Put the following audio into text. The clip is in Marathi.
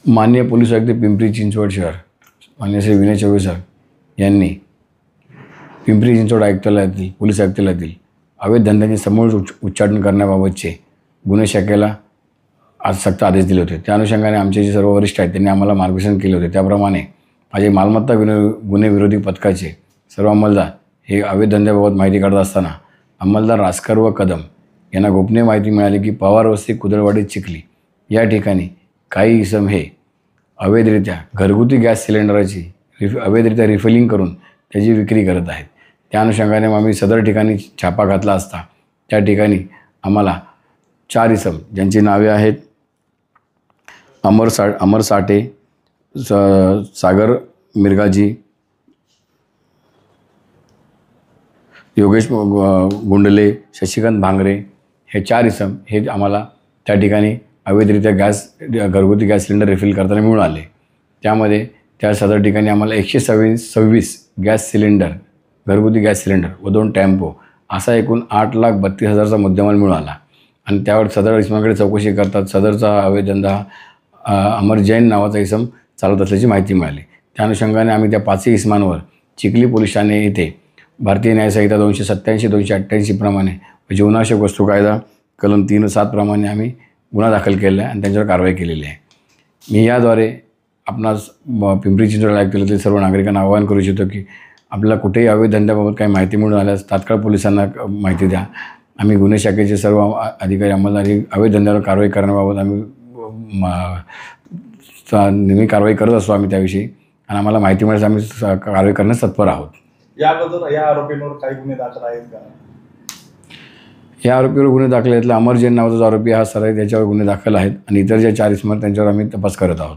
माननीय पोलीस आयुक्त पिंपरी चिंचवड शहर माननीय श्री विनय चौबे सर यांनी पिंपरी चिंचवड आयुक्तालयातील पोलीस आयुक्तालयातील अवैध धंद्यांचे समूळ उच्चाटन करण्याबाबतचे गुन्हे शाखेला आज सक्त आदेश दिले होते। त्या अनुषंगाने आमचे जे सर्व वरिष्ठ आहेत त्यांनी आम्हाला मार्गदर्शन केले होते। त्याप्रमाणे माझे मालमत्ता गुन्हे विरोधी पथकाचे सर्व अंमलदार हे अवैध धंद्याबाबत माहिती काढत असताना अंमलदार रासकर व कदम यांना गोपनीय माहिती मिळाली की पवार वस्ती कुदळवाडी चिखली या ठिकाणी काही इसम हे अवैधरित्या घरगुती गॅस सिलेंडरची अवैधरित्या रिफिलिंग करून त्याची विक्री करत आहेत। त्या अनुषंगाने आम्ही सदर ठिकाणी छापा घातला असता त्या ठिकाणी आम्हाला 4 इसम ज्यांची नावे आहेत अमर साठे, सागर मिरगाजी, योगेश गुंडले, शशिकांत भांगरे हे 4 इसम हे आम्हाला त्या ठिकाणी अवैधरित्या घरगुती गॅस सिलेंडर रिफिल करताना मिळून आले। त्यामध्ये त्या सदर ठिकाणी आम्हाला 126 गॅस सिलेंडर घरगुती गॅस सिलेंडर व 2 टेम्पो असा एकूण 8,32,000चा मुद्देमाल मिळून आला। आणि त्यावर सदर इसमाकडे चौकशी करतात सदरचा अवैध धंदा अमर जैन नावाचा इसम चालवत असल्याची माहिती मिळाली। त्या अनुषंगाने आम्ही त्या 5 इसमांवर चिखली पोलीस ठाणे येथे भारतीय न्यायसंहिता 287-288 प्रमाणे जीवनावश्यक वस्तू कायदा कलम 3(7) प्रमाणे आम्ही गुन्हा दाखल केला आहे आणि त्यांच्यावर कारवाई केलेली आहे। मी याद्वारे आपणास पिंपरी चिंचवड आयुक्तालयातील सर्व नागरिकांना आवाहन करू इच्छितो की आपल्याला कुठेही अवैध धंद्याबाबत काही माहिती मिळून आल्यास तात्काळ पोलिसांना माहिती द्या। आम्ही गुन्हे शाखेचे सर्व अधिकारी अंमलदारी अवैध धंद्यावर कारवाई करण्याबाबत आम्ही नेहमी कारवाई करत असतो आम्ही त्याविषयी आणि आम्हाला माहिती मिळाल्यास आम्ही कारवाई करण्यास तत्पर आहोत। याबद्दल या आरोपींवर काही गुन्हे दाखल आहेत का? या आरोपीवर गुन्हे दाखल आहेत। अमर जैन नावाचा जो आरोपी हा सर आहे त्याच्यावर गुन्हे दाखल आहेत आणि इतर जे 4 इसम त्यांच्यावर आम्ही तपास करत आहोत।